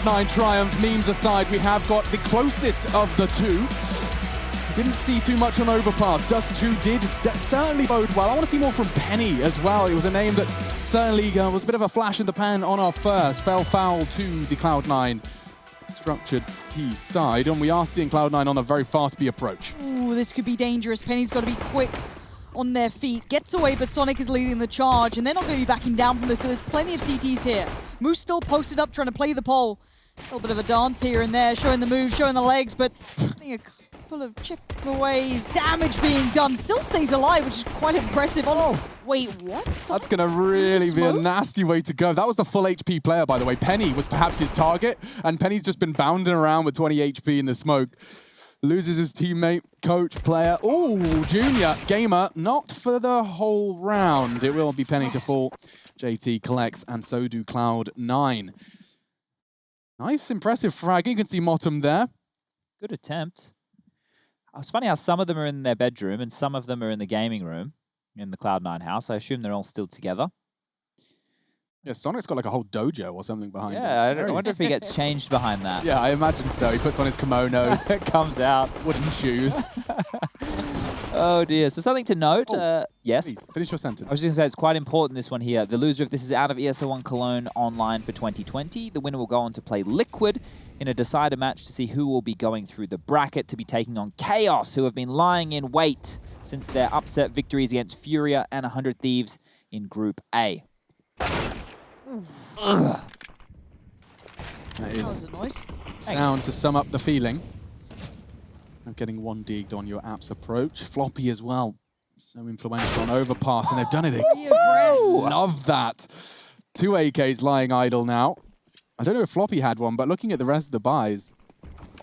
Cloud9 triumph. Memes aside, we have got the closest of the two. Didn't see too much on Overpass. Dust 2 did certainly bode well. I want to see more from Penny as well. It was a name that certainly was a bit of a flash in the pan on our first. Fell foul to the Cloud9 structured T side. And we are seeing Cloud9 on a very fast B approach. Ooh, this could be dangerous. Penny's got to be quick on their feet. Gets away, but Sonic is leading the charge. And they're not going to be backing down from this, but there's plenty of CTs here. Moose still posted up, trying to play the pole. A little bit of a dance here and there, showing the moves, showing the legs, but I think a couple of chip-aways, damage being done. Still stays alive, which is quite impressive. Oh, wait, what? That's going to really be a nasty way to go. That was the full HP player, by the way. Penny was perhaps his target, and Penny's just been bounding around with 20 HP in the smoke. Loses his teammate, coach, player. Ooh, Junior, Gamer, not for the whole round. It will be Penny to fall. JT collects, and so do Cloud9. Nice, impressive frag. You can see Motum there. Good attempt. It's funny how some of them are in their bedroom and some of them are in the gaming room in the Cloud9 house. I assume they're all still together. Yeah, Sonic's got like a whole dojo or something behind him. Yeah, I wonder if he gets changed behind that. Yeah, I imagine so. He puts on his kimonos. It comes out. Wooden shoes. Oh dear. So something to note. Yes? Please, finish your sentence. I was just going to say it's quite important, this one here. The loser of this is out of ESL One Cologne online for 2020. The winner will go on to play Liquid in a decider match to see who will be going through the bracket to be taking on Chaos, who have been lying in wait since their upset victories against Furia and 100 Thieves in Group A. That is a noise. sound to sum up the feeling. I'm getting one digged on your app's approach. Floppy as well. So influential on Overpass, and they've done it again. Love that. 2 AKs lying idle now. I don't know if Floppy had one, but looking at the rest of the buys,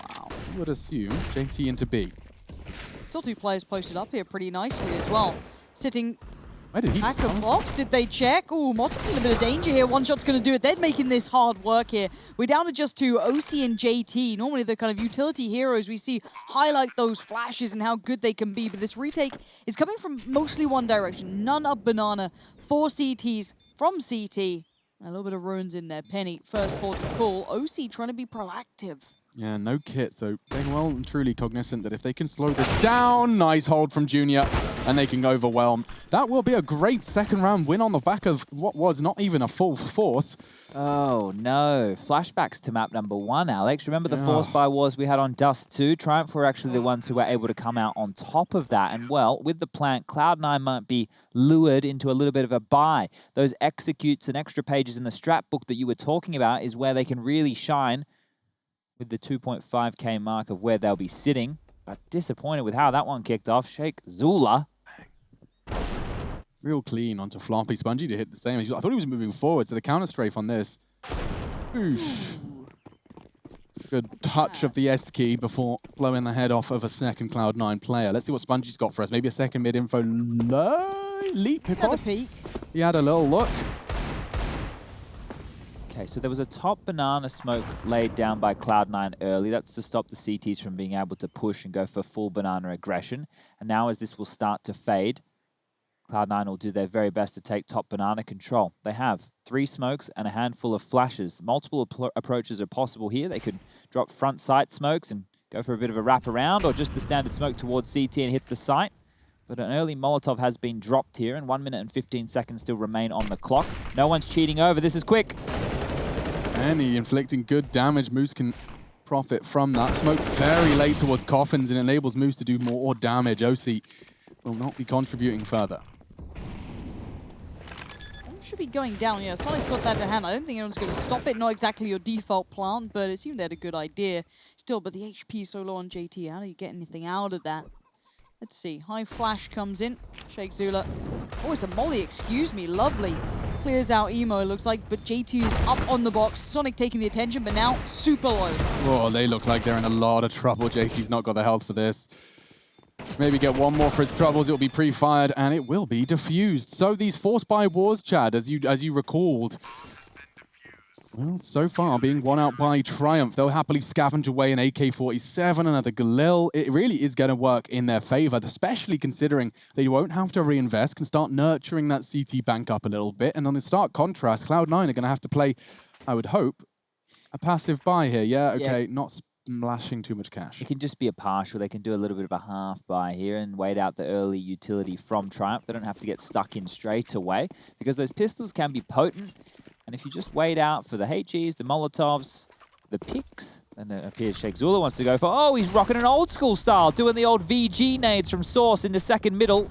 wow, you would assume JT into B. Still 2 players posted up here pretty nicely as well. Sitting Where did he back of box, did they check? Ooh, Motum's in a bit of danger here. One shot's going to do it. They're making this hard work here. We're down to just 2, OC and JT. Normally the kind of utility heroes we see highlight those flashes and how good they can be, but this retake is coming from mostly one direction. None of Banana, 4 CTs from CT. A little bit of runes in there. Penny, first port of call. OC trying to be proactive. Yeah, no kit, so being well and truly cognizant that if they can slow this down, nice hold from Junior, and they can overwhelm. That will be a great second round win on the back of what was not even a full force. Oh no, flashbacks to map number 1, Alex. Remember the force buy wars we had on Dust 2? Triumph were actually the ones who were able to come out on top of that. And well, with the plant, Cloud9 might be lured into a little bit of a buy. Those executes and extra pages in the strat book that you were talking about is where they can really shine with the 2.5k mark of where they'll be sitting. But disappointed with how that one kicked off. Sheikh Zula. Real clean onto Floppy. Spongy to hit the same. I thought he was moving forward, so the counter strafe on this. Oosh. Good touch of the S key before blowing the head off of a second Cloud9 player. Let's see what Spongy's got for us. Maybe a second mid-info leap. He's had a peek. He had a little look. Okay, so there was a top banana smoke laid down by Cloud9 early. That's to stop the CTs from being able to push and go for full banana aggression. And now as this will start to fade, Cloud9 will do their very best to take top banana control. They have 3 smokes and a handful of flashes. Multiple approaches are possible here. They could drop front sight smokes and go for a bit of a wrap around, or just the standard smoke towards CT and hit the site. But an early Molotov has been dropped here, and 1 minute and 15 seconds still remain on the clock. No one's cheating over. This is quick. And he inflicting good damage. Moose can profit from that. Smoke very late towards Coffins and enables Moose to do more damage. OC will not be contributing further. Should be going down, yeah. Sonic's got that to hand. I don't think anyone's going to stop it. Not exactly your default plant, but it seemed they had a good idea. Still, but the HP is so low on JT. How do you get anything out of that? Let's see. High flash comes in. Sheikh Zula. Oh, it's a molly, excuse me. Lovely. Clears out Emo, it looks like, but JT is up on the box. Sonic taking the attention, but now super low. Oh, they look like they're in a lot of trouble. JT's not got the health for this. Maybe get one more for his troubles. It'll be pre-fired, and it will be defused. So these force buy wars, Chad, as you recalled, well, so far being won out by Triumph. They'll happily scavenge away an AK-47, another Galil. It really is going to work in their favor, especially considering they won't have to reinvest, can start nurturing that CT bank up a little bit. And on the stark contrast, Cloud9 are going to have to play, I would hope, A passive buy here, yeah? Yeah. Okay, not splashing too much cash. It can just be a partial. They can do a little bit of a half buy here and wait out the early utility from Triumph. They don't have to get stuck in straight away because those pistols can be potent. And if you just wait out for the HEs, the Molotovs, the picks, and it appears Sheikh Zula wants to go for, oh, he's rocking an old school style, doing the old VG nades from Source in the second middle.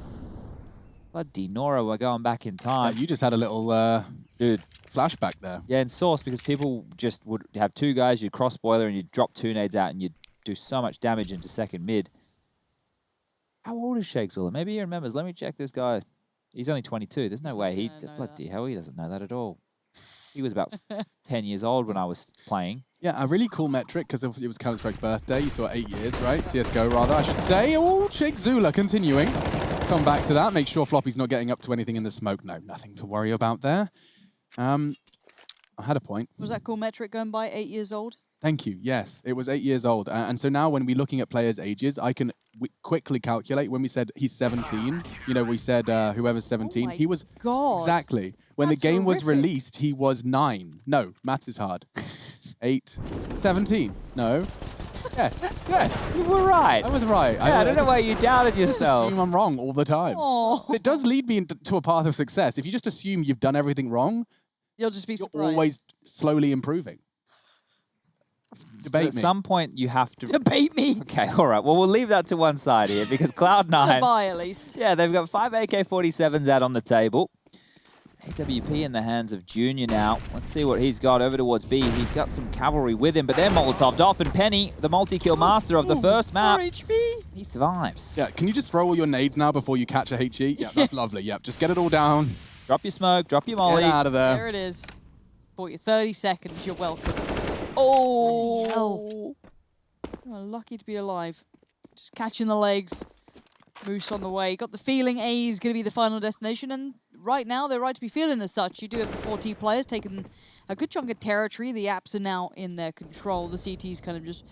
Bloody Nora, we're going back in time. Yeah, you just had a little Dude. flashback there. Yeah, in Source, because people just would have two guys, you'd cross boiler and you'd drop two nades out and you'd do so much damage into second mid. How old is Sheikh Zula? Maybe he remembers. Let me check this guy. He's only 22. There's no way he... Bloody hell, he doesn't know that at all. He was about 10 years old when I was playing. Yeah, a really cool metric because it was Counter-Strike's birthday. You saw 8 years, right? CSGO, rather, I should say. Oh, Sheikh Zula continuing. Come back to that. Make sure Floppy's not getting up to anything in the smoke. No, nothing to worry about there. I had a point. Was that cool metric going by 8 years old? Thank you. Yes, it was 8 years old. And so now when we're looking at players' ages, I can quickly calculate. When we said he's 17, you know, we said whoever's 17. He was... God. Exactly. When That's the game was horrific. released, he was 9. No, maths is hard. 8. 17. No. Yes. Yes. You were right. I was right. Yeah, I don't know why you doubted I just yourself. assume I'm wrong all the time. Oh. It does lead me into a path of success. If you just assume you've done everything wrong, You'll just be you're surprised. always slowly improving. Debate At me. some point, you have to... Debate me. Okay, all right. Well, we'll leave that to one side here because Cloud9... Buy at least. Yeah, they've got 5 AK-47s out on the table. AWP in the hands of Junior now. Let's see what he's got over towards B. He's got some cavalry with him, but they're Molotoved off. And Penny, the multi-kill master of the first map, he survives. Yeah, can you just throw all your nades now before you catch a HE? Yeah, that's lovely. Yeah, just get it all down. Drop your smoke, drop your molly. Get out of there. There it is. Bought you 30 seconds. You're welcome. Oh! Bloody hell. Oh, lucky to be alive. Just catching the legs. Moose on the way. Got the feeling A is going to be the final destination, and right now they're right to be feeling as such. You do have the 4T players taking a good chunk of territory. The apps are now in their control. The CT's kind of just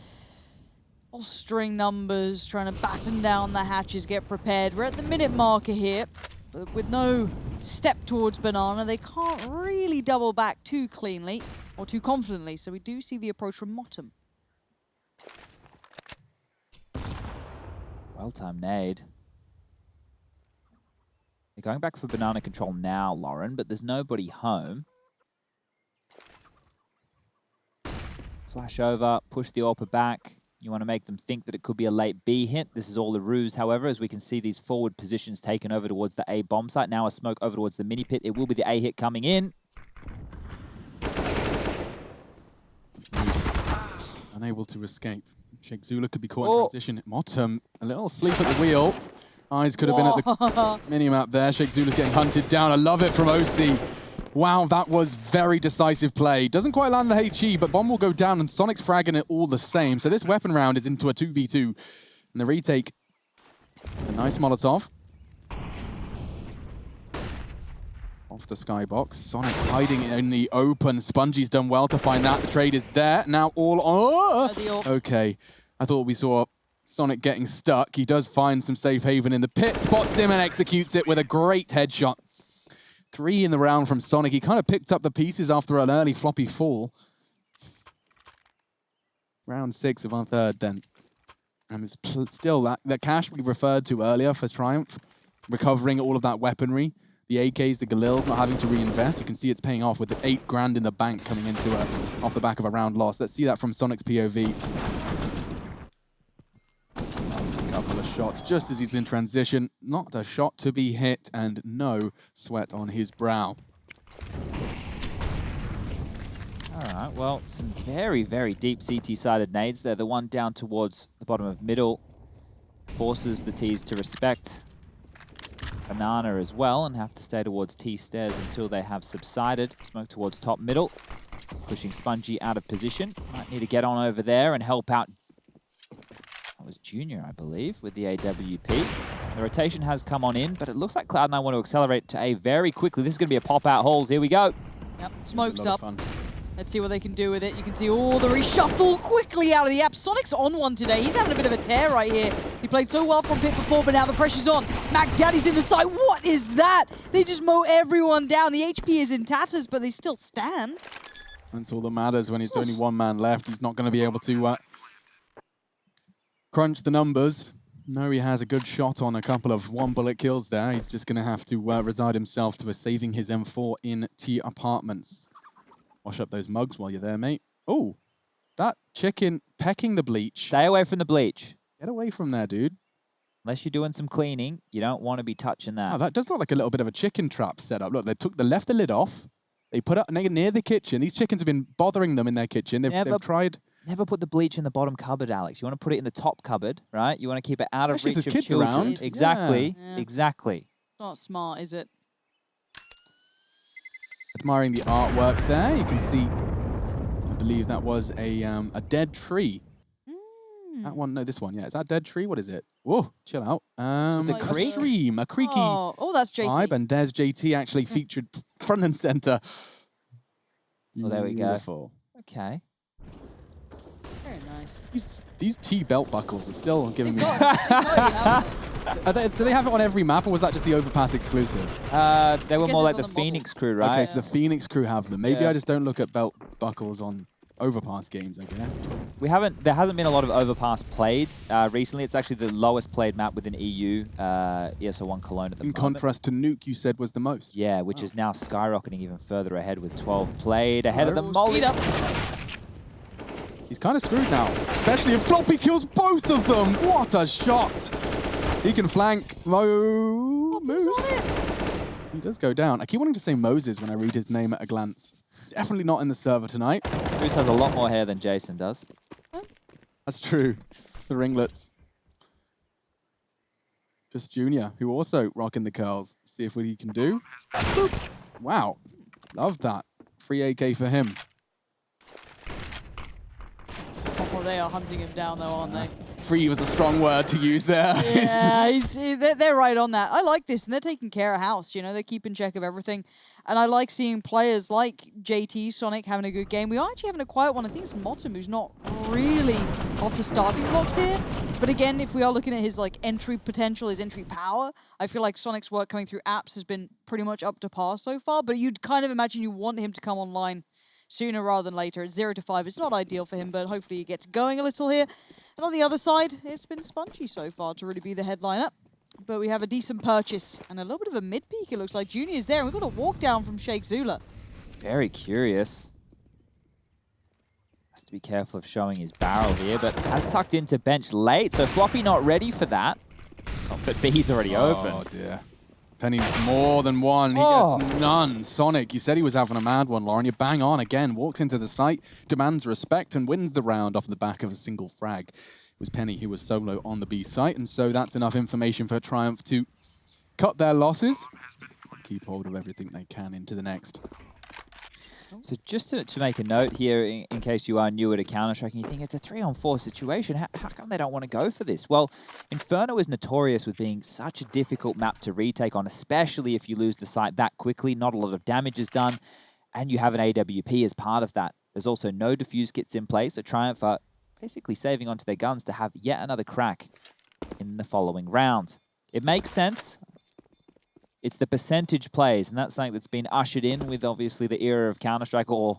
bolstering numbers, trying to batten down the hatches, get prepared. We're at the minute marker here. But with no step towards Banana, they can't really double back too cleanly or too confidently. So we do see the approach from Motum. Well-timed nade. They're going back for banana control now, Lauren, but there's nobody home. Flash over, push the AWPer back. You want to make them think that it could be a late B hit. This is all a ruse, however, as we can see these forward positions taken over towards the A bomb site. Now a smoke over towards the mini pit. It will be the A hit coming in. Unable to escape. Sheikh Zula could be caught in transition. Motum, a little sleep at the wheel. Eyes could have been at the mini-map there. Sheikh Zula's getting hunted down. I love it from OC. Wow, that was very decisive play. Doesn't quite land the HE, but bomb will go down, and Sonic's fragging it all the same. So this weapon round is into a 2v2. And the retake, a nice Molotov. Off the skybox. Sonic hiding in the open. Spongey's done well to find that. The trade is there. Now all... Oh! Okay. I thought we saw Sonic getting stuck. He does find some safe haven in the pit. Spots him and executes it with a great headshot. 3 in the round from Sonic. He kind of picked up the pieces after an early floppy fall. Round 6 of our third then. And it's still that cash we referred to earlier for Triumph. Recovering all of that weaponry. The AKs, the Galils, not having to reinvest. You can see it's paying off with the 8 grand in the bank coming into off the back of a round loss. Let's see that from Sonic's POV. A couple of shots just as he's in transition. Not a shot to be hit and no sweat on his brow. All right, well, some very, very deep CT-sided nades there. The one down towards the bottom of middle forces the Ts to respect Banana as well and have to stay towards T stairs until they have subsided. Smoke towards top middle, pushing Spongy out of position. Might need to get on over there and help out. That was Junior, I believe, with the AWP. The rotation has come on in, but it looks like Cloud9 want to accelerate to A very quickly. This is going to be a pop-out holes. Here we go. Yep, smoke's up. Let's see what they can do with it. You can see all the reshuffle quickly out of the app. Sonic's on one today. He's having a bit of a tear right here. He played so well from pit before, but now the pressure's on. Mac Daddy's in the side. What is that? They just mow everyone down. The HP is in tatters, but they still stand. That's all that matters when it's only one man left. He's not going to be able to crunch the numbers. No, he has a good shot on a couple of one-bullet kills there. He's just going to have to reside himself to saving his M4 in T apartments. Wash up those mugs while you're there, mate. Oh, that chicken pecking the bleach. Stay away from the bleach. Get away from there, dude. Unless you're doing some cleaning, you don't want to be touching that. Oh, that does look like a little bit of a chicken trap setup. Look, they left the lid off. They put it near the kitchen. These chickens have been bothering them in their kitchen. They've tried. Never put the bleach in the bottom cupboard, Alex. You want to put it in the top cupboard, right? You want to keep it out of Especially if reach there's of kids children. around. Exactly. Yeah. Exactly. Not smart, is it? Admiring the artwork there. You can see, I believe that was a dead tree. That one, no, this one, yeah. Is that a dead tree? What is it? Whoa, chill out. It's a creek? stream, a creaky Oh, that's JT. vibe, and there's JT actually featured front and center. Well, there we go. Beautiful. Okay. Very nice. These T belt buckles are still giving me. They've got it, Do they have it on every map, or was that just the Overpass exclusive? They were guess more like it's the on the Phoenix crew, right? Okay, so the Phoenix crew have them. Maybe Yeah. I just don't look at belt buckles on Overpass games, I guess. There hasn't been a lot of Overpass played recently. It's actually the lowest played map within EU, ESL One Cologne at the In moment. contrast to Nuke, you said was the most. Yeah, which is now skyrocketing even further ahead with 12 played. Ahead of the Molly. Speed up. He's kind of screwed now, especially if Floppy kills both of them. What a shot! He can flank Moose. He does go down. I keep wanting to say Moses when I read his name at a glance. Definitely not in the server tonight. Moose has a lot more hair than Jason does. That's true. The ringlets. Just Junior, who also rocking the curls. See if what he can do. Boop. Wow. Love that. Free AK for him. Oh, they are hunting him down, though, aren't they? Free was a strong word to use there. Yeah, they're right on that. I like this, and they're taking care of house. You know, they keep in check of everything. And I like seeing players like JT, Sonic having a good game. We are actually having a quiet one. I think it's Motum who's not really off the starting blocks here. But again, if we are looking at his entry potential, his entry power, I feel like Sonic's work coming through apps has been pretty much up to par so far. But you'd kind of imagine you want him to come online sooner rather than later. At 0 to 5, it's not ideal for him, but hopefully he gets going a little here. And on the other side, it's been spongy so far to really be the headliner. But we have a decent purchase and a little bit of a mid-peak, it looks like. Junior's there, and we've got a walk down from Sheikh Zula. Very curious. Has to be careful of showing his barrel here, but has tucked into bench late, so Floppy not ready for that. Oh, but B's already open. Oh, dear. Penny's more than one. He gets none. Sonic, you said he was having a mad one, Lauren. You bang on again. Walks into the site, demands respect, and wins the round off the back of a single frag. It was Penny who was solo on the B site, and so that's enough information for Triumph to cut their losses. Keep hold of everything they can into the next. So just to make a note here, in case you are newer to Counter-Strike and you think it's a 3-on-4 situation, how come they don't want to go for this? Well, Inferno is notorious with being such a difficult map to retake on, especially if you lose the site that quickly. Not a lot of damage is done, and you have an AWP as part of that. There's also no defuse kits in place, so Triumph are basically saving onto their guns to have yet another crack in the following round. It makes sense. It's the percentage plays, and that's something that's been ushered in with obviously the era of Counter-Strike, or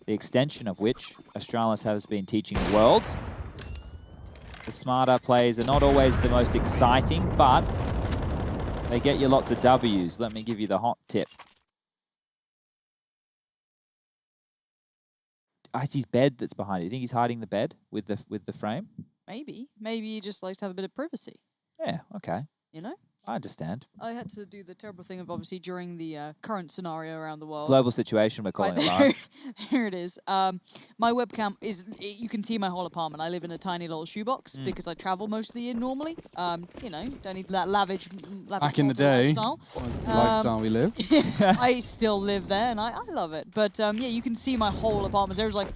the extension of which Astralis has been teaching the world. The smarter plays are not always the most exciting, but they get you lots of W's. Let me give you the hot tip. It's his bed that's behind it. You think he's hiding the bed with the frame? Maybe. Maybe he just likes to have a bit of privacy. Yeah, okay. You know? I understand. I had to do the terrible thing of obviously during the current scenario around the world. Global situation, we're calling it, Lauren. There it is. My webcam is, you can see my whole apartment. I live in a tiny little shoebox because I travel most of the year normally. You know, don't need that lavish Back in the day, lifestyle. was the lifestyle we live. I still live there and I love it. But yeah, you can see my whole apartment. There's like,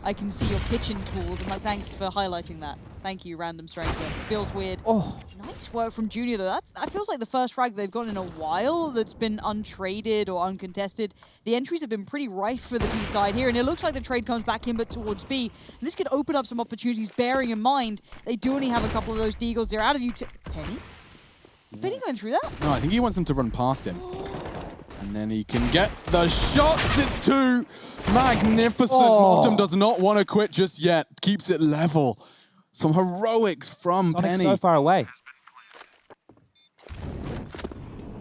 I can see your kitchen tools. I'm like, thanks for highlighting that. Thank you, random stranger. Feels weird. Oh, nice work from Junior, though. That feels like the first frag they've gotten in a while that's been untraded or uncontested. The entries have been pretty rife for the B side here, and it looks like the trade comes back in, but towards B. And this could open up some opportunities, bearing in mind they do only have a couple of those deagles. They're out of Penny? Is Penny going through that? No, I think he wants them to run past him. And then he can get the shots. It's two. Magnificent. Oh. Motum does not want to quit just yet. Keeps it level. Some heroics from Sonic's Penny. so far away.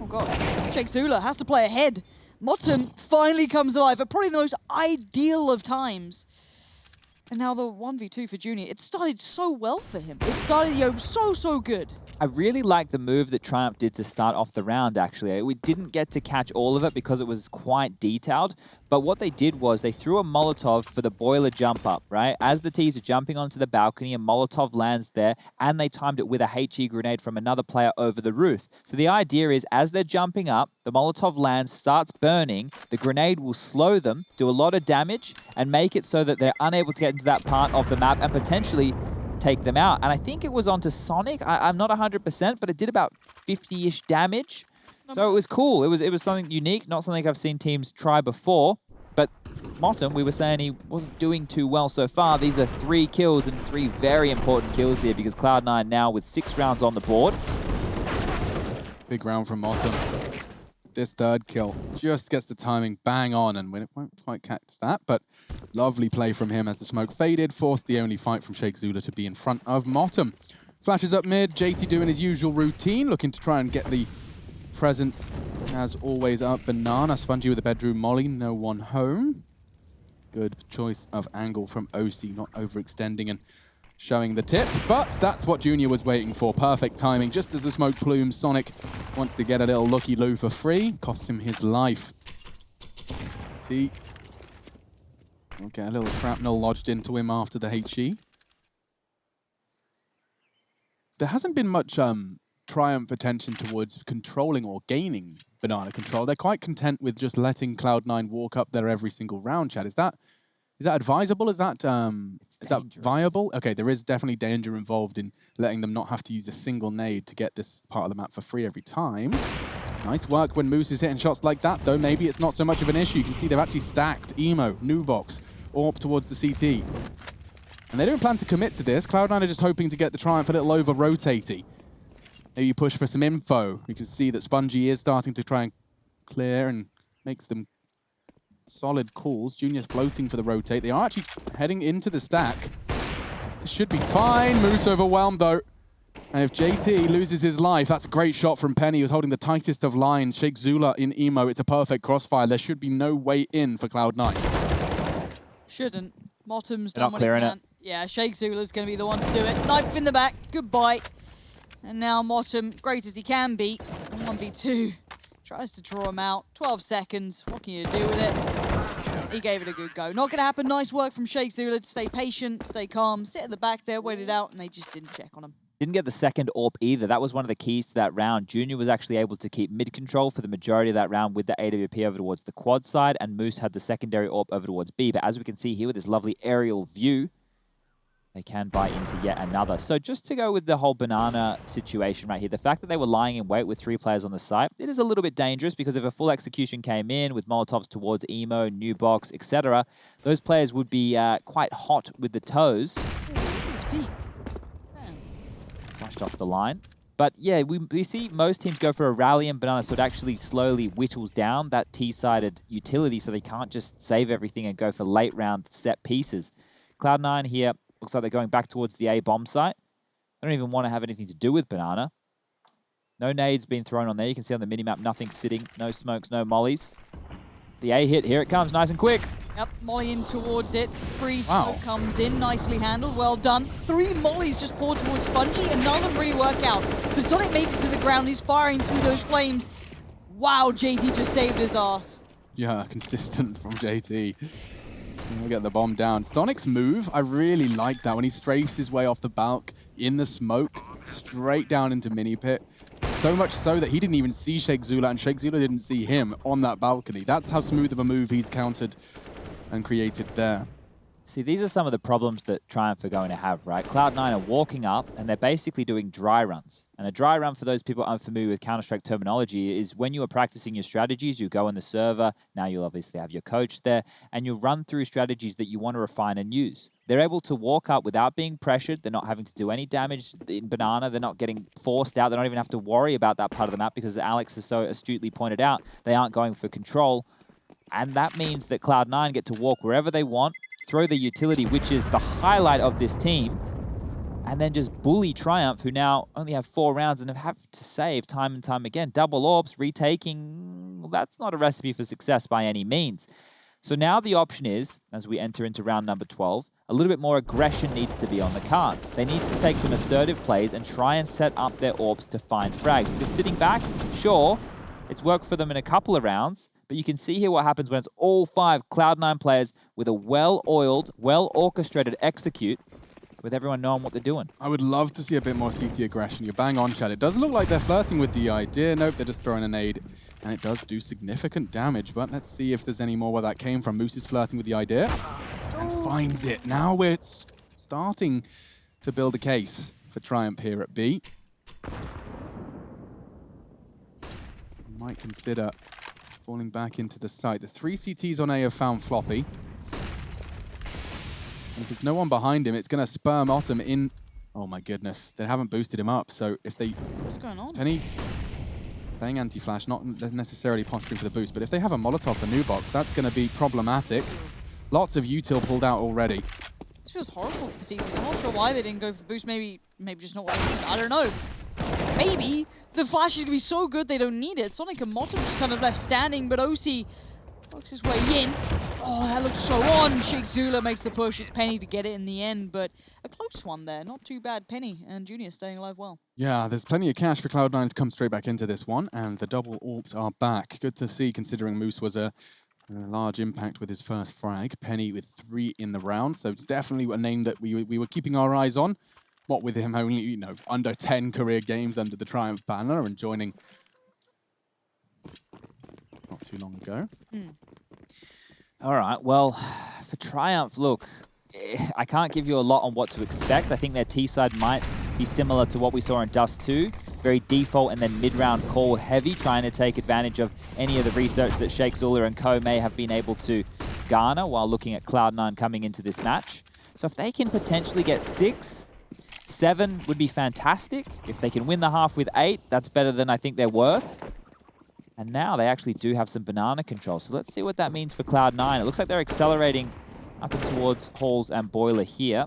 Oh god, Sheikh Zula has to play ahead. Motum finally comes alive at probably the most ideal of times. And now the 1v2 for Junior. It started so well for him. It started, so good. I really like the move that Triumph did to start off the round, actually. We didn't get to catch all of it because it was quite detailed, but what they did was they threw a Molotov for the boiler jump up, right? As the T's are jumping onto the balcony, a Molotov lands there, and they timed it with a HE grenade from another player over the roof. So the idea is, as they're jumping up, the Molotov lands, starts burning, the grenade will slow them, do a lot of damage, and make it so that they're unable to get into that part of the map and potentially take them out. And I think it was onto Sonic. I'm not 100%, but it did about 50-ish damage. So it was cool. It was something unique, not something I've seen teams try before. But Motum, we were saying he wasn't doing too well so far. These are 3 kills and 3 very important kills here because Cloud9 now with 6 rounds on the board. Big round from Motum. This third kill just gets the timing bang on, and it won't quite catch that, but lovely play from him as the smoke faded, forced the only fight from Sheikh Zula to be in front of Motum. Flashes up mid, JT doing his usual routine, looking to try and get the presence, as always, up Banana. Spongy with the bedroom molly, no one home. Good choice of angle from OC, not overextending and showing the tip, but that's what Junior was waiting for. Perfect timing. Just as the smoke plumes, Sonic wants to get a little looky-loo for free. Costs him his life. T. Okay, a little shrapnel lodged into him after the HE. There hasn't been much Triumph attention towards controlling or gaining Banana control. They're quite content with just letting Cloud9 walk up there every single round, Chad. Is that advisable? Is that viable? Okay, there is definitely danger involved in letting them not have to use a single nade to get this part of the map for free every time. Nice work when Moose is hitting shots like that, though. Maybe it's not so much of an issue. You can see they've actually stacked Emo, Nubox, Orp towards the CT. And they don't plan to commit to this. Cloud9 are just hoping to get the Triumph a little over-rotaty. Maybe push for some info. You can see that Spongy is starting to try and clear and makes them solid calls. Junior's floating for the rotate. They are actually heading into the stack. It should be fine. Moose overwhelmed, though. And if JT loses his life, that's a great shot from Penny, who's holding the tightest of lines. Sheikh Zula in Emo. It's a perfect crossfire. There should be no way in for Cloud9. Shouldn't. Motum's done not what he clearing can. it. Yeah, Sheikh Zula's going to be the one to do it. Knife in the back. Goodbye. And now Motum, great as he can be, 1v2. Tries to draw him out. 12 seconds. What can you do with it? He gave it a good go. Not going to happen. Nice work from Sheikh Zula to stay patient, stay calm, sit at the back there, wait it out, and they just didn't check on him. Didn't get the second AWP either. That was one of the keys to that round. Junior was actually able to keep mid control for the majority of that round with the AWP over towards the quad side, and Moose had the secondary AWP over towards B. But as we can see here with this lovely aerial view, they can buy into yet another. So just to go with the whole Banana situation right here, the fact that they were lying in wait with 3 players on the site, it is a little bit dangerous because if a full execution came in with Molotovs towards Emo, Nubox, etc., those players would be quite hot with the toes. Ooh, look at his peak. Man. Flushed off the line. But yeah, we see most teams go for a rally and Banana, so it actually slowly whittles down that T-sided utility so they can't just save everything and go for late round set pieces. Cloud9 here, looks like they're going back towards the A bomb site. They don't even want to have anything to do with Banana. No nades being thrown on there. You can see on the minimap, nothing sitting. No smokes, no mollies. The A hit, here it comes, nice and quick. Yep, molly in towards it. Free smoke comes in, nicely handled, well done. 3 mollies just poured towards Spongy, and none of them really work out. Because Sonic made it to the ground, he's firing through those flames. Wow, JT just saved his ass. Yeah, consistent from JT. We'll get the bomb down. Sonic's move, I really like that when he strafes his way off the balk in the smoke, straight down into mini pit. So much so that he didn't even see Sheikh Zula, and Sheikh Zula didn't see him on that balcony. That's how smooth of a move he's countered and created there. See, these are some of the problems that Triumph are going to have, right? Cloud9 are walking up, and they're basically doing dry runs. And a dry run, for those people unfamiliar with Counter-Strike terminology, is when you are practicing your strategies, you go in the server, now you'll obviously have your coach there, and you run through strategies that you want to refine and use. They're able to walk up without being pressured. They're not having to do any damage in Banana. They're not getting forced out. They don't even have to worry about that part of the map because, as Alex has so astutely pointed out, they aren't going for control. And that means that Cloud9 get to walk wherever they want, throw the utility, which is the highlight of this team, and then just bully Triumph, who now only have 4 rounds and have to save time and time again. Double orbs, retaking, that's not a recipe for success by any means. So now the option is, as we enter into round number 12, a little bit more aggression needs to be on the cards. They need to take some assertive plays and try and set up their orbs to find frags. Because sitting back, sure, it's worked for them in a couple of rounds, but you can see here what happens when it's all 5 Cloud9 players with a well-oiled, well-orchestrated execute, with everyone knowing what they're doing. I would love to see a bit more CT aggression. You're bang on, Chad. It does look like they're flirting with the idea. Nope, they're just throwing a nade, and it does do significant damage, but let's see if there's any more where that came from. Moose is flirting with the idea and finds it. Now we're starting to build a case for Triumph here at B. Might consider falling back into the site. The 3 CTs on A have found Floppy. And if there's no one behind him, it's going to spur Motum in. Oh my goodness, they haven't boosted him up. So if they... What's going on? Penny playing anti-flash, not necessarily posturing for the boost, but if they have a Molotov for new box, that's going to be problematic. Lots of util pulled out already. This feels horrible for the Seasons. I'm not sure why they didn't go for the boost. Maybe just not what they wanted. I don't know. Maybe the flash is going to be so good they don't need it. Sonic and Motum just kind of left standing, but OC works his way in. Oh, that looks so on. Sheikh Zula makes the push. It's Penny to get it in the end, but a close one there. Not too bad. Penny and Junior staying alive well. Yeah, there's plenty of cash for Cloud9 to come straight back into this one, and the double orbs are back. Good to see, considering Moose was a large impact with his first frag. Penny with 3 in the round, so it's definitely a name that we were keeping our eyes on. What with him only, you know, under 10 career games under the Triumph banner and joining not too long ago. All right, well, for Triumph, look, I can't give you a lot on what to expect. I think their T-side might be similar to what we saw in Dust 2. Very default and then mid-round call heavy, trying to take advantage of any of the research that Sheikh Zula and co may have been able to garner while looking at Cloud9 coming into this match. So if they can potentially get 6, 7 would be fantastic. If they can win the half with 8, that's better than I think they're worth. And now they actually do have some banana control. So let's see what that means for Cloud9. It looks like they're accelerating up and towards Halls and Boiler here.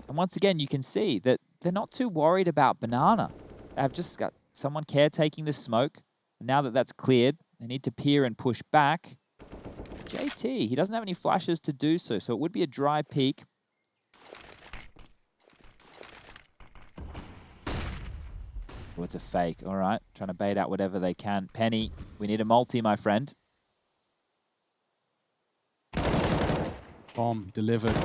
And once again, you can see that they're not too worried about banana. They've just got someone caretaking the smoke. And now that that's cleared, they need to peer and push back. JT, he doesn't have any flashes to do so, so it would be a dry peek. Oh, it's a fake. All right. Trying to bait out whatever they can. Penny, we need a multi, my friend. Bomb delivered.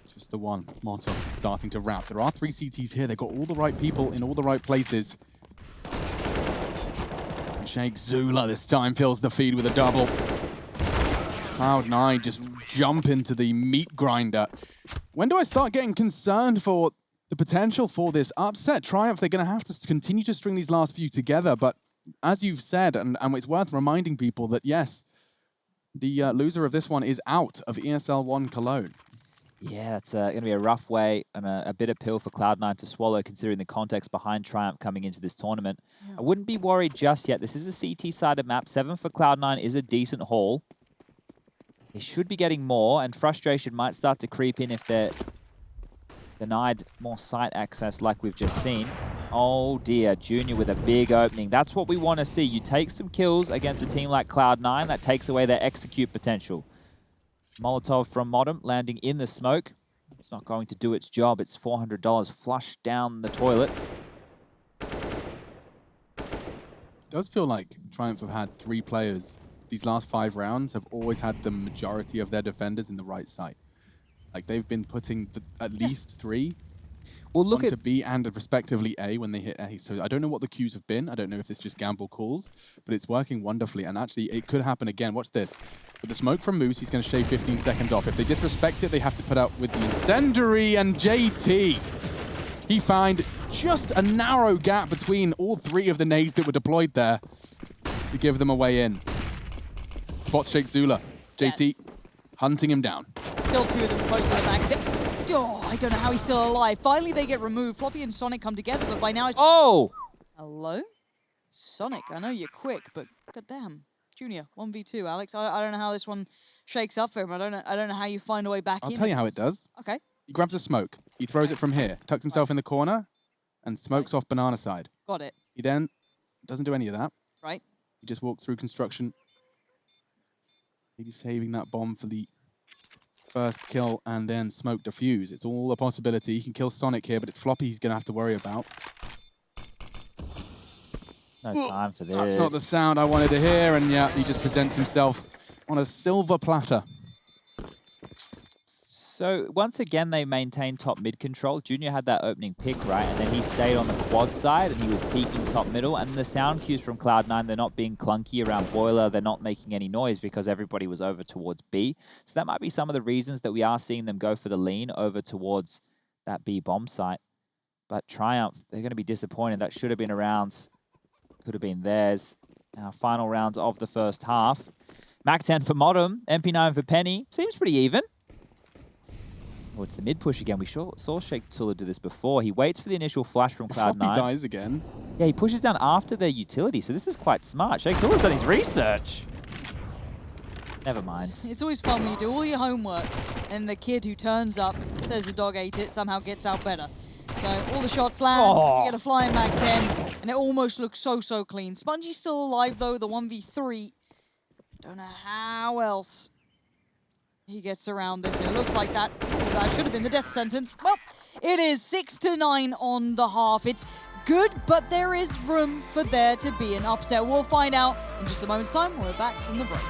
Just the one. Motum starting to wrap. There are 3 CTs here. They've got all the right people in all the right places. And Sheikh Zula this time fills the feed with a double. Cloud9 just jump into the meat grinder. When do I start getting concerned for the potential for this upset? Triumph, they're going to have to continue to string these last few together, but as you've said, and it's worth reminding people that yes, the loser of this one is out of ESL One Cologne. Yeah, that's going to be a rough way and a bitter pill for Cloud9 to swallow, considering the context behind Triumph coming into this tournament. Yeah. I wouldn't be worried just yet. This is a CT-sided map. 7 for Cloud9 is a decent haul. They should be getting more, and frustration might start to creep in if they're denied more site access like we've just seen. Oh dear, Junior with a big opening. That's what we want to see. You take some kills against a team like Cloud9, that takes away their execute potential. Molotov from Motum landing in the smoke. It's not going to do its job. It's $400 flushed down the toilet. It does feel like Triumph have had 3 players. These last 5 rounds have always had the majority of their defenders in the right side. Like they've been putting at least 3 Well, look onto at B and respectively A when they hit A. So I don't know what the cues have been. I don't know if it's just gamble calls, but it's working wonderfully. And actually, it could happen again. Watch this. With the smoke from Moose, he's going to shave 15 seconds off. If they disrespect it, they have to put out with the incendiary. And JT, he found just a narrow gap between all three of the nades that were deployed there to give them a way in. Spots Shake Zula. JT hunting him down. Still two of them close to the back. Oh, I don't know how he's still alive. Finally, they get removed. Floppy and Sonic come together, but by now it's... Oh! Hello? Sonic, I know you're quick, but goddamn. Junior, 1v2, Alex. I don't know how this one shakes up for him. I don't know how you find a way back in. I'll tell you how it does. Okay. He grabs a smoke. He throws it from here, tucks himself in the corner, and smokes off banana side. Got it. He then doesn't do any of that. Right. He just walks through construction. Maybe saving that bomb for the first kill and then smoke defuse. It's all a possibility. He can kill Sonic here, but it's Floppy he's going to have to worry about. No time for this. That's not the sound I wanted to hear, and yeah, he just presents himself on a silver platter. So once again, they maintained top mid control. Junior had that opening pick, right? And then he stayed on the quad side and he was peeking top middle. And the sound cues from Cloud9, they're not being clunky around Boiler. They're not making any noise because everybody was over towards B. So that might be some of the reasons that we are seeing them go for the lean over towards that B bomb site. But Triumph, they're going to be disappointed. That should have been a round. Could have been theirs. Now, final round of the first half. Mac 10 for Modem, MP9 for Penny. Seems pretty even. Oh, it's the mid push again. We saw Shake Zula do this before. He waits for the initial flash from Cloud9. Floppy dies again. Yeah, he pushes down after their utility, so this is quite smart. Shake Zula's done his research. Never mind. It's always fun when you do all your homework and the kid who turns up, says the dog ate it, somehow gets out better. So all the shots land, you get a flying Mac 10, and it almost looks so clean. Spongy's still alive though, the 1v3. Don't know how else he gets around this. It looks like that should have been the death sentence. Well, it is 6-9 on the half. It's good, but there is room for there to be an upset. We'll find out in just a moment's time. We're back from the break.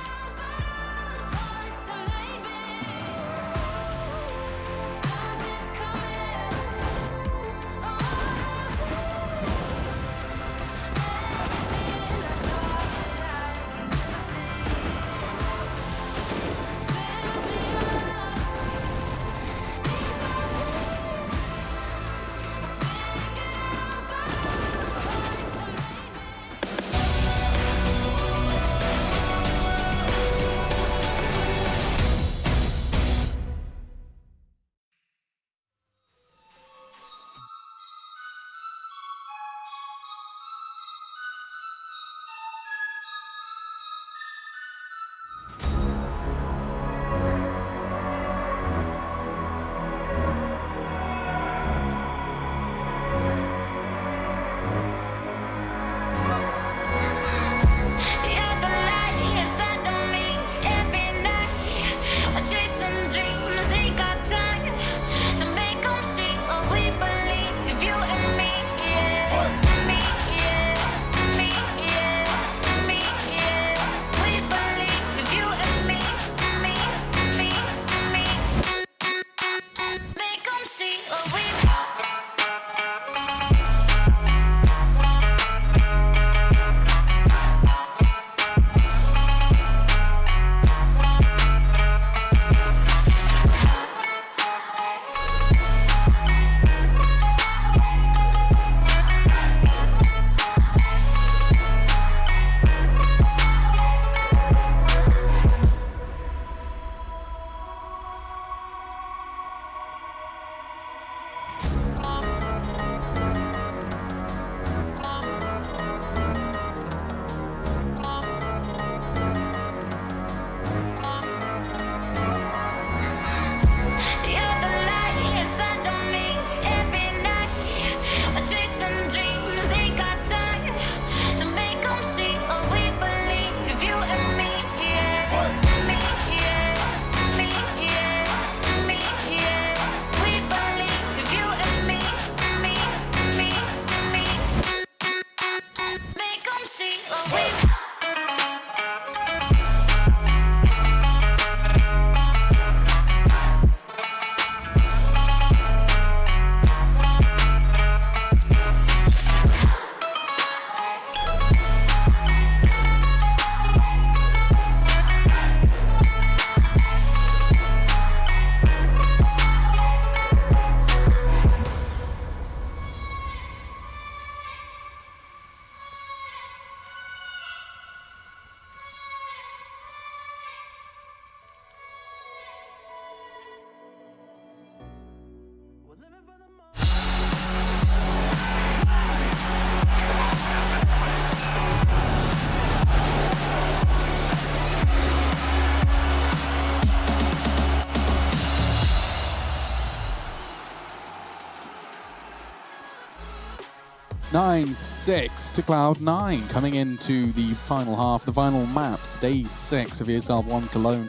9-6 to Cloud9, coming into the final half, the final maps, day 6 of ESL One Cologne.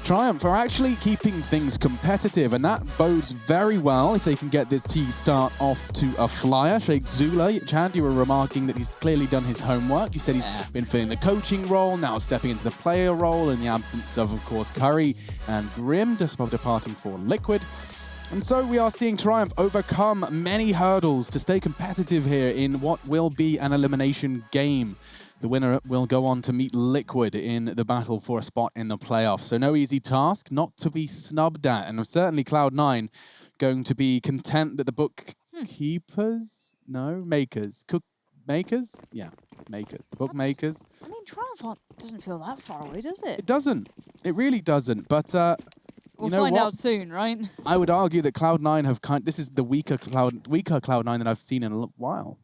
Triumph are actually keeping things competitive, and that bodes very well if they can get this T start off to a flyer. Sheikh Zula, Chad, you were remarking that he's clearly done his homework. You said he's been filling the coaching role, now stepping into the player role in the absence of course, Curry and Grim, just departing for Liquid. And so we are seeing Triumph overcome many hurdles to stay competitive here in what will be an elimination game. The winner will go on to meet Liquid in the battle for a spot in the playoffs. So no easy task, not to be snubbed at. And certainly Cloud9 going to be content that the bookkeepers, no, makers, makers? Yeah, makers, the bookmakers. I mean, Triumph doesn't feel that far away, does it? It doesn't. It really doesn't. But we'll you know find what? out soon, right? I would argue that Cloud9 have this is the weaker Cloud9 that I've seen in a while.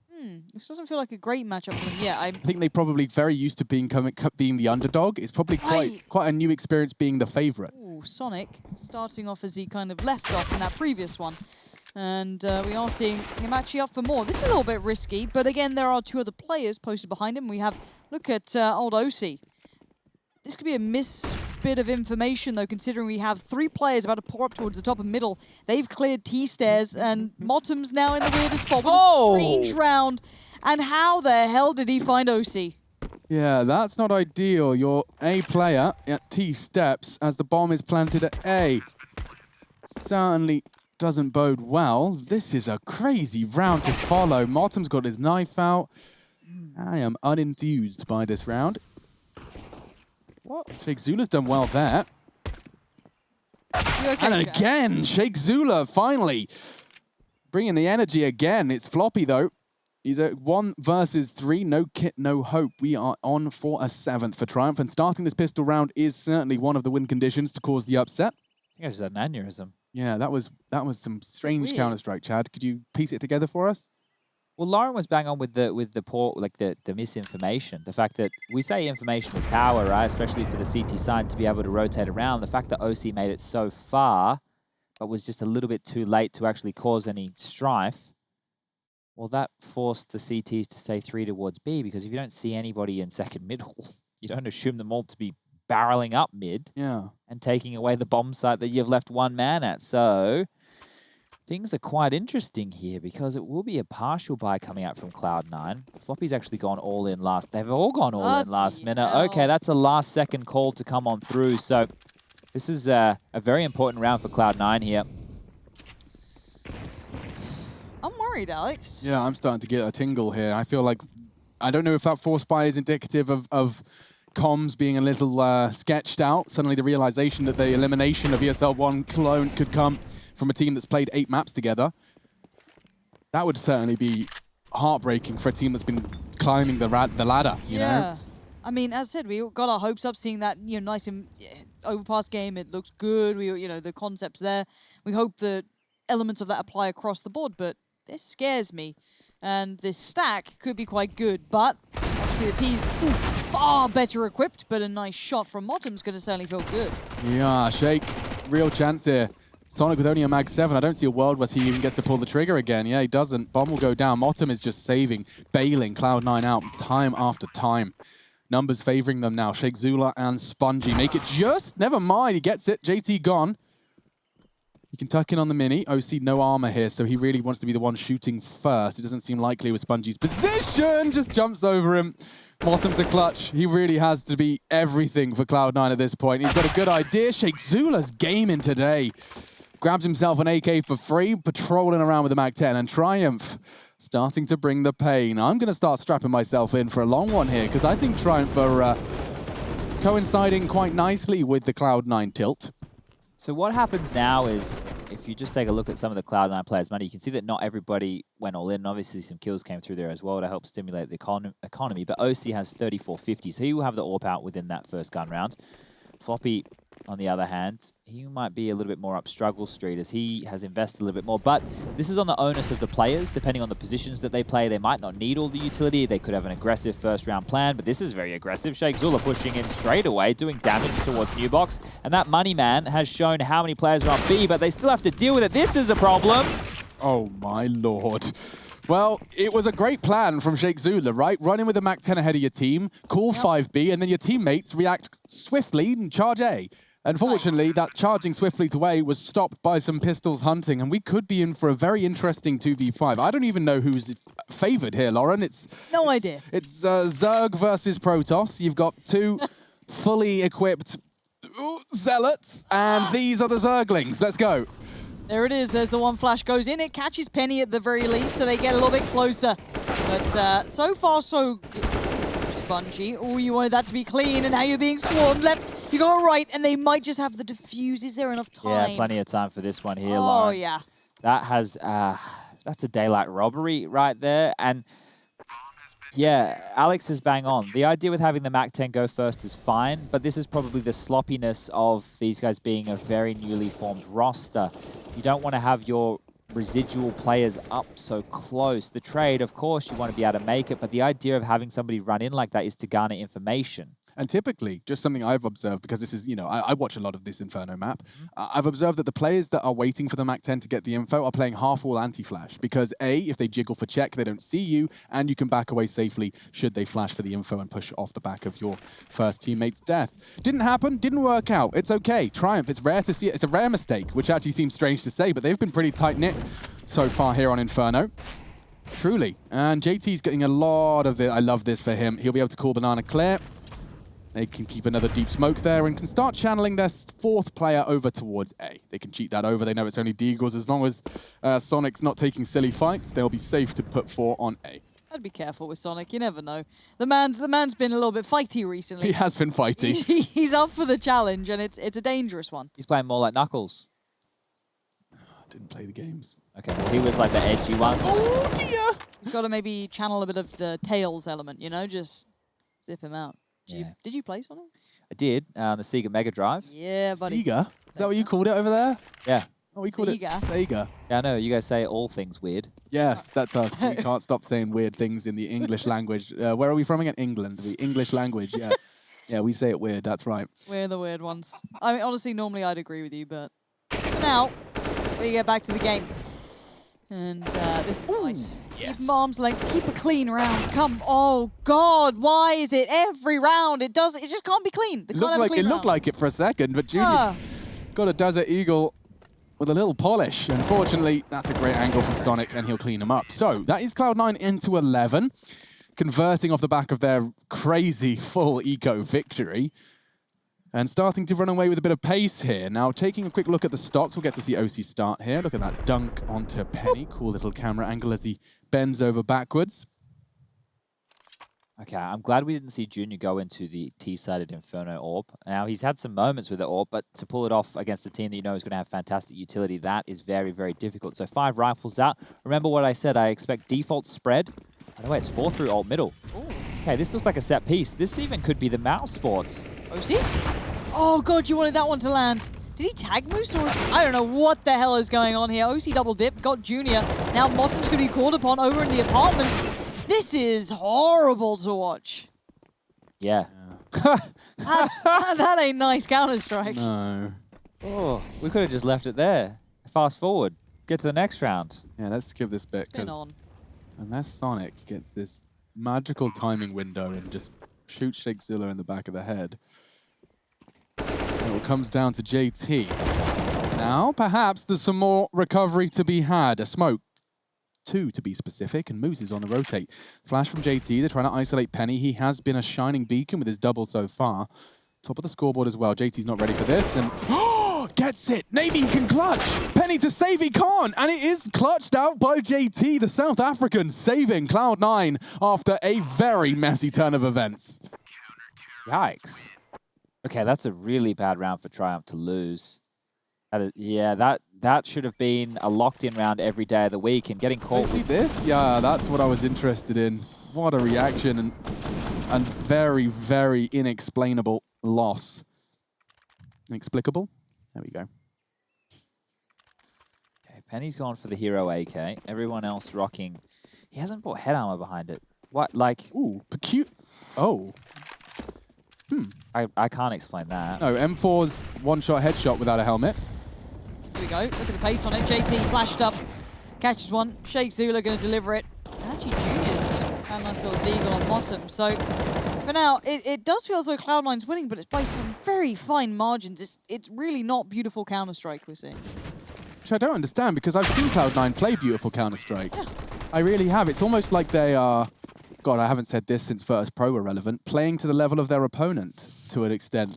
This doesn't feel like a great matchup for them. Yeah, I think they probably very used to being the underdog. It's probably quite a new experience being the favorite. Ooh, Sonic starting off as he kind of left off in that previous one. And we are seeing him actually up for more. This is a little bit risky, but again, there are two other players posted behind him. We have, look at old OC. This could be a bit of information, though, considering we have 3 players about to pour up towards the top and middle. They've cleared T-stairs, and Motum's now in the weirdest spot with a strange round. And how the hell did he find OC? Yeah, that's not ideal. You're A player at T steps as the bomb is planted at A. Certainly doesn't bode well. This is a crazy round to follow. Motum's got his knife out. I am unenthused by this round. What? Sheikh Zula's done well there. Okay, and again, Sheikh Zula finally bringing the energy again. It's Floppy though. He's at 1 versus 3. No kit, no hope. We are on for a 7th for Triumph, and starting this pistol round is certainly one of the win conditions to cause the upset. I think I just had an aneurysm. Yeah, that was some strange Counter-Strike, Chad. Could you piece it together for us? Well, Lauren was bang on with the poor, like the misinformation. The fact that we say information is power, right? Especially for the CT side to be able to rotate around. The fact that OC made it so far, but was just a little bit too late to actually cause any strife. Well, that forced the CTs to stay 3 towards B, because if you don't see anybody in second middle, you don't assume them all to be barreling up mid and taking away the bomb site that you've left 1 man at. So things are quite interesting here, because it will be a partial buy coming out from Cloud9. Floppy's actually gone all in last. They've all gone all in last minute. Hell. Okay, that's a last second call to come on through. So this is a very important round for Cloud9 here. I'm worried, Alex. Yeah, I'm starting to get a tingle here. I feel like, I don't know if that force buy is indicative of comms being a little sketched out. Suddenly the realization that the elimination of ESL One Cologne could come from a team that's played 8 maps together. That would certainly be heartbreaking for a team that's been climbing the ladder, you know? I mean, as I said, we got our hopes up seeing that, nice overpass game. It looks good. The concept's there. We hope the elements of that apply across the board, but this scares me. And this stack could be quite good, but obviously the T's far better equipped, but a nice shot from Motum's going to certainly feel good. Yeah, Sheikh, real chance here. Sonic with only a mag 7. I don't see a world where he even gets to pull the trigger again. Yeah, he doesn't. Bomb will go down. Motum is just saving, bailing Cloud9 out time after time. Numbers favoring them now. Sheikh Zula and Spongy make it just. Never mind, he gets it. JT gone. He can tuck in on the mini. OC no armor here, so he really wants to be the one shooting first. It doesn't seem likely with Spongy's position. Just jumps over him. Motum's a clutch. He really has to be everything for Cloud9 at this point. He's got a good idea. Sheikh Zula's gaming today. Grabs himself an AK for free, patrolling around with a Mag 10, and Triumph starting to bring the pain. I'm going to start strapping myself in for a long one here, because I think Triumph are coinciding quite nicely with the Cloud9 tilt. So what happens now is, if you just take a look at some of the Cloud9 players' money, you can see that not everybody went all in. And obviously, some kills came through there as well to help stimulate the economy. But OC has 3450, so he will have the AWP out within that first gun round. Floppy, on the other hand, he might be a little bit more up struggle street as he has invested a little bit more. But this is on the onus of the players, depending on the positions that they play. They might not need all the utility. They could have an aggressive first round plan, but this is very aggressive. Sheikh Zula pushing in straight away, doing damage towards New Box. And that money man has shown how many players are on B, but they still have to deal with it. This is a problem. Oh my lord. Well, it was a great plan from Sheikh Zula, right? Run in with a MAC-10 ahead of your team, call 5B, and then your teammates react swiftly and charge A. Unfortunately, that charging swiftly to A was stopped by some pistols hunting, and we could be in for a very interesting 2v5. I don't even know who's favored here, Lauren. No idea. It's Zerg versus Protoss. You've got two fully equipped zealots, and these are the Zerglings. Let's go. There it is. There's the one flash goes in. It catches Penny at the very least, so they get a little bit closer. But so far, so good. Spongy. Oh, you wanted that to be clean, and now you're being swarmed. Left, you go right, and they might just have the defuse. Is there enough time? Yeah, plenty of time for this one here, Oh, Lauren. yeah. That has, that's a daylight robbery right there. And yeah, Alex is bang on. The idea with having the MAC-10 go first is fine, but this is probably the sloppiness of these guys being a very newly formed roster. You don't want to have your residual players up so close. The trade, of course, you want to be able to make it, but the idea of having somebody run in like that is to garner information. And typically, just something I've observed, because this is, you know, I watch a lot of this Inferno map, I've observed that the players that are waiting for the MAC-10 to get the info are playing half-wall anti-flash, because A, if they jiggle for check, they don't see you, and you can back away safely should they flash for the info and push off the back of your first teammate's death. Didn't happen, didn't work out. It's okay. Triumph, it's rare to see it. It's a rare mistake, which actually seems strange to say, but they've been pretty tight-knit so far here on Inferno. Truly. And JT's getting a lot of it. I love this for him. He'll be able to call Banana clear. They can keep another deep smoke there and can start channeling their fourth player over towards A. They can cheat that over. They know it's only Deagles. As long as Sonic's not taking silly fights, they'll be safe to put 4 on A. I'd be careful with Sonic. You never know. The man's been a little bit fighty recently. He has been fighty. He's up for the challenge, and it's a dangerous one. He's playing more like Knuckles. Didn't play the games. Okay, well, he was like the edgy one. Oh, dear! He's got to maybe channel a bit of the Tails element, you know? Just zip him out. Did you play Sonic? I did, on the Sega Mega Drive. Yeah, buddy. Sega? Is that what you called it over there? Yeah. Oh, we called it Sega. Yeah, I know. You guys say all things weird. Yes, that's us. We can't stop saying weird things in the English language. Where are we from again? England. The English language, yeah. Yeah, we say it weird. That's right. We're the weird ones. I mean, honestly, normally I'd agree with you, but for now, we get back to the game. And this is nice. Yes. Keep arm's length. Keep a clean round. Come. Oh God! Why is it every round? It does. It just can't be clean. It looked like it for a second, but Junior got a Desert Eagle with a little polish. Unfortunately, that's a great angle from Sonic, and he'll clean him up. So that is Cloud9 into 11, converting off the back of their crazy full eco victory. And starting to run away with a bit of pace here. Now, taking a quick look at the stocks, we'll get to see OC start here. Look at that dunk onto Penny. Cool little camera angle as he bends over backwards. Okay, I'm glad we didn't see Junior go into the T-sided Inferno AWP. Now, he's had some moments with the AWP, but to pull it off against a team that you know is going to have fantastic utility, that is very, very difficult. So 5 rifles out. Remember what I said, I expect default spread. By the way, it's 4 through alt middle. Ooh. Okay, this looks like a set piece. This even could be the mouse sports. OC? Oh God, you wanted that one to land. Did he tag Moose or I don't know what the hell is going on here. OC double dip, got Junior. Now Mottom's going to be called upon over in the apartments. This is horrible to watch. Yeah. That ain't nice Counter-Strike. No. Oh, we could have just left it there. Fast forward. Get to the next round. Yeah, let's skip this bit, because unless Sonic gets this magical timing window and just shoots Sheikh Zilla in the back of the head, it comes down to JT. Now, perhaps there's some more recovery to be had. A smoke. 2 to be specific, and Moose is on the rotate. Flash from JT, they're trying to isolate Penny. He has been a shining beacon with his double so far. Top of the scoreboard as well. JT's not ready for this, and gets it! Naming can clutch! Penny to save, he can't! And it is clutched out by JT, the South African, saving Cloud9 after a very messy turn of events. Yikes. Okay, that's a really bad round for Triumph to lose. That is, yeah, that should have been a locked-in round every day of the week, and getting caught. See this? Yeah, that's what I was interested in. What a reaction, and very, very inexplainable loss. Inexplicable? There we go. Okay, Penny's gone for the hero AK. Everyone else rocking. He hasn't brought head armor behind it. What, like? Ooh, oh. I can't explain that. No, M4's one-shot headshot without a helmet. Here we go. Look at the pace on it. JT flashed up. Catches one. Shake Zula going to deliver it. Actually, Junior's found a nice little deagle on bottom. So for now, it does feel as though Cloud9's winning, but it's by some very fine margins. It's really not beautiful Counter-Strike we're seeing. Which I don't understand, because I've seen Cloud9 play beautiful Counter-Strike. Yeah. I really have. It's almost like they are, God, I haven't said this since First Pro were relevant, playing to the level of their opponent to an extent.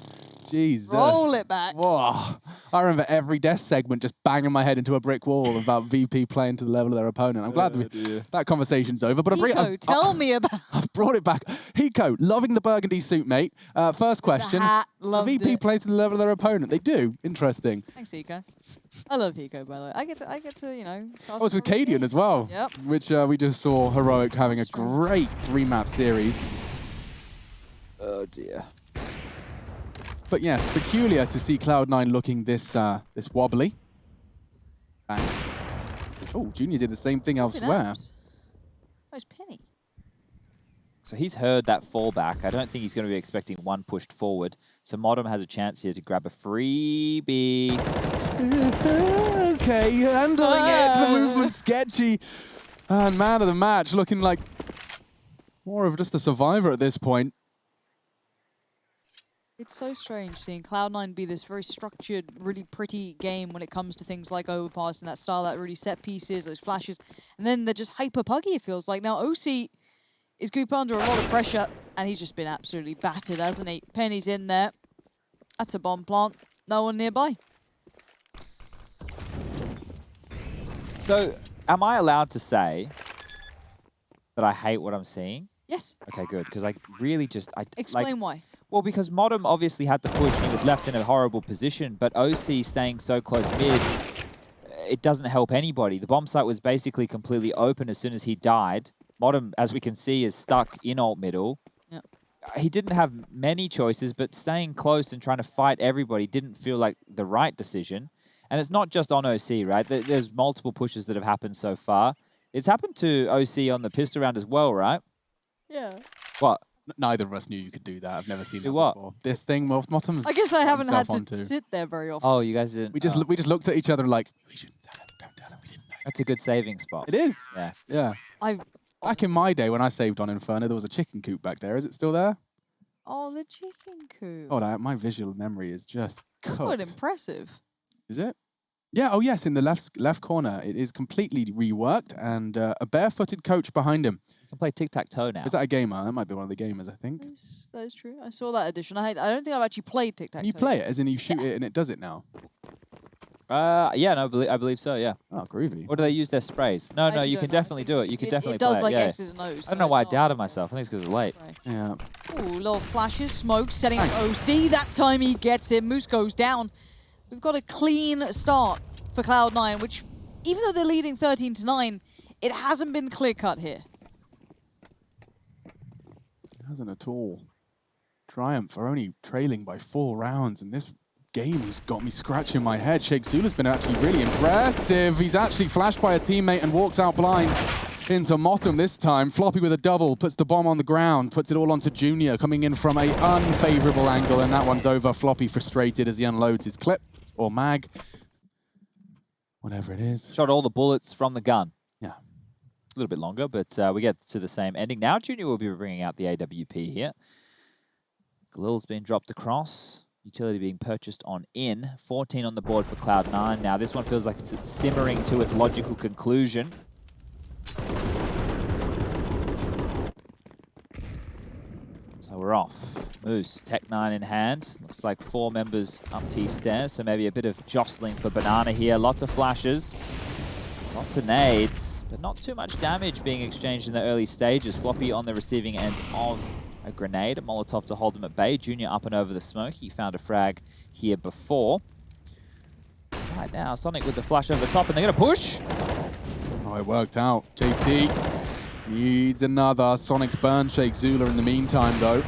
Jesus. Roll it back. Whoa. I remember every desk segment just banging my head into a brick wall about VP playing to the level of their opponent. I'm glad that conversation's over. But Hiko, tell me about... I've brought it back. Hiko, loving the burgundy suit, mate. First question. The hat, loved VP it. play to the level of their opponent. They do. Interesting. Thanks, Hiko. I love Hiko, by the way. I get to, you know... I was with Cadian as well. Yep. Which we just saw Heroic having a great 3-map series. Oh, dear. But yes, peculiar to see Cloud9 looking this this wobbly. Bang. Oh, Junior did the same thing elsewhere. Where's Penny? So he's heard that fallback. I don't think he's going to be expecting one pushed forward. So Modem has a chance here to grab a freebie. Okay, handling it. The movement's sketchy. And man of the match looking like more of just a survivor at this point. It's so strange seeing Cloud9 be this very structured, really pretty game when it comes to things like overpass and that style, that really set pieces, those flashes. And then they're just hyper puggy, it feels like. Now, OC is going to be under a lot of pressure, and he's just been absolutely battered, hasn't he? Penny's in there. That's a bomb plant. No one nearby. So, am I allowed to say that I hate what I'm seeing? Yes. Okay, good, because I really just... Explain why. Well, because Modem obviously had to push and he was left in a horrible position, but OC staying so close mid, it doesn't help anybody. The bomb site was basically completely open as soon as he died. Modem, as we can see, is stuck in ult middle. Yep. He didn't have many choices, but staying close and trying to fight everybody didn't feel like the right decision. And it's not just on OC, right? There's multiple pushes that have happened so far. It's happened to OC on the pistol round as well, right? Yeah. What? Neither of us knew you could do that. I've never seen that what? before. This thing, Motum. I guess I haven't had to sit there very often. Oh, you guys didn't. We just looked at each other like, we shouldn't tell him. Don't tell him. We didn't know. That's a good saving spot. It is. Yeah. Yeah. Back in my day when I saved on Inferno, there was a chicken coop back there. Is it still there? Oh, the chicken coop. Oh, my visual memory is just That's cooked. quite impressive. Is it? Yeah, oh yes, in the left corner. It is completely reworked and a barefooted coach behind him. You can play tic-tac-toe now. Is that a gamer? That might be one of the gamers, I think. That is true. I saw that edition. I don't think I've actually played tic-tac-toe. Can you play it, as in you shoot it and it does it now? Yeah, no, I believe so, yeah. Oh, groovy. Or do they use their sprays? No, no, you can definitely do it. You can definitely play it. It does like yeah. X's and O's. I don't know why I doubted myself. I think it's because it's late. Right. Yeah. Ooh, little flashes, smoke, setting up OC. That time he gets it. Moose goes down. We've got a clean start for Cloud9, which, even though they're leading 13-9, it hasn't been clear-cut here. It hasn't at all. Triumph are only trailing by 4 rounds, and this game has got me scratching my head. Shake Zula's been actually really impressive. He's actually flashed by a teammate and walks out blind into Motum this time. Floppy with a double, puts the bomb on the ground, puts it all onto Junior, coming in from an unfavorable angle, and that one's over. Floppy frustrated as he unloads his clip, or mag, whatever it is. Shot all the bullets from the gun. Yeah. A little bit longer, but we get to the same ending. Now Junior will be bringing out the AWP here. Galil's been dropped across. Utility being purchased on in. 14 on the board for Cloud9. Now this one feels like it's simmering to its logical conclusion. So we're off. Moose, Tech 9 in hand. Looks like 4 members up T stairs, so maybe a bit of jostling for Banana here. Lots of flashes, lots of nades, but not too much damage being exchanged in the early stages. Floppy on the receiving end of a grenade, a Molotov to hold him at bay. Junior up and over the smoke. He found a frag here before. Right now, Sonic with the flash over the top, and they're going to push. Oh, it worked out. JT needs another. Sonic's burned Shake Zula in the meantime, though.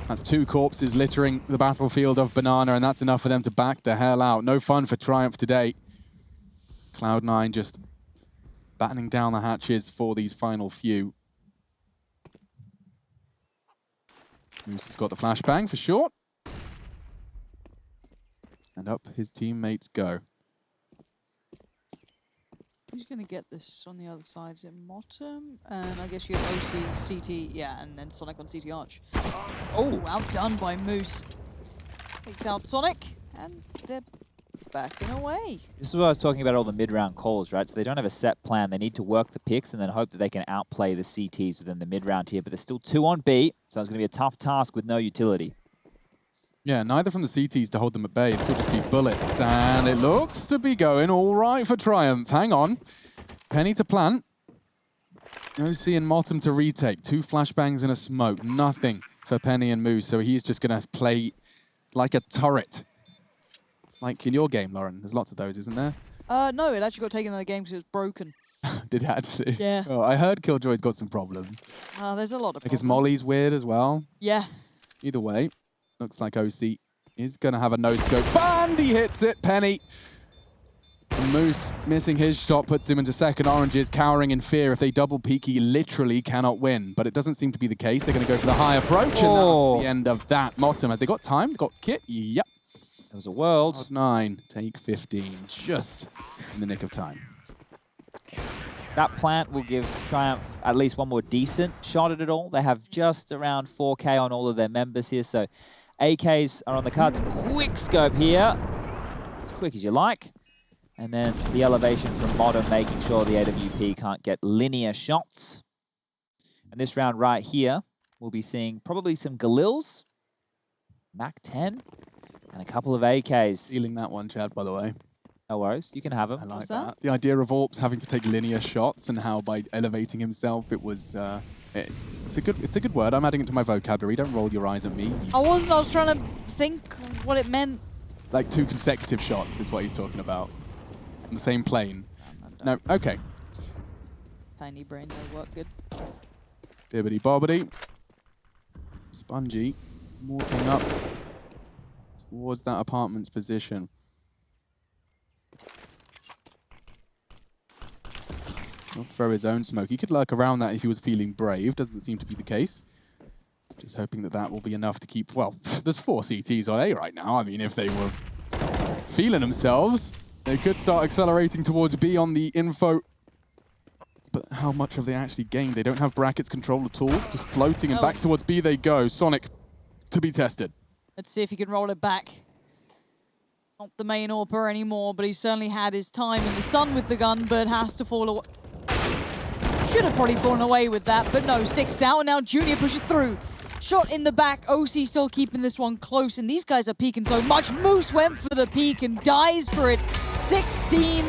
That's 2 corpses littering the battlefield of Banana, and that's enough for them to back the hell out. No fun for Triumph today. Cloud9 just battening down the hatches for these final few. Moose has got the flashbang for short. And up his teammates go. Who's going to get this on the other side? Is it Motum? And I guess you have OC, CT, yeah, and then Sonic on CT Arch. Oh, outdone by Moose. Takes out Sonic, and they're backing away. This is what I was talking about, all the mid-round calls, right? So they don't have a set plan. They need to work the picks and then hope that they can outplay the CTs within the mid-round here. But there's still 2 on B, so it's going to be a tough task with no utility. Yeah, neither from the CTs to hold them at bay. It'll just be bullets. And it looks to be going all right for Triumph. Hang on. Penny to plant. OC and Motum to retake. 2 flashbangs and a smoke. Nothing for Penny and Moose. So he's just going to play like a turret. Like in your game, Lauren. There's lots of those, isn't there? No, it actually got taken in the game because it was broken. Did it actually? Yeah. Oh, I heard Killjoy's got some problems. There's a lot of Because problems. Molly's weird as well. Yeah. Either way, looks like OC is going to have a no-scope. And he hits it, Penny. And Moose missing his shot puts him into second. Oranges cowering in fear. If they double peek, he literally cannot win. But it doesn't seem to be the case. They're going to go for the high approach, and that's the end of that. Motum, have they got time? They've got kit? Yep. It was a world. Cloud9, take 15, just in the nick of time. That plant will give Triumph at least one more decent shot at it all. They have just around 4K on all of their members here, so AKs are on the cards. Quick scope here, as quick as you like. And then the elevation from Modern, making sure the AWP can't get linear shots. And this round right here, we'll be seeing probably some Galils, MAC-10, and a couple of AKs. Stealing that one, Chad, by the way. No worries, you can have them. I like What's that? that? The idea of Orps having to take linear shots and how by elevating himself, it was... it's a good word. I'm adding it to my vocabulary. Don't roll your eyes at me. I was trying to think what it meant. Like 2 consecutive shots is what he's talking about. On the same plane. No, okay. Tiny brain, they work good. Bibbity bobbity. Spongy. Walking up towards that apartment's position. He'll throw his own smoke. He could lurk around that if he was feeling brave. Doesn't seem to be the case. Just hoping that that will be enough to keep... Well, there's 4 CTs on A right now. I mean, if they were feeling themselves, they could start accelerating towards B on the info. But how much have they actually gained? They don't have brackets control at all. Just floating and back towards B they go. Sonic to be tested. Let's see if he can roll it back. Not the main AWPer anymore, but he certainly had his time in the sun with the gun, but has to fall away. Should have probably fallen away with that, but no, sticks out, and now Junior pushes through. Shot in the back, OC still keeping this one close, and these guys are peeking so much. Moose went for the peek and dies for it. 16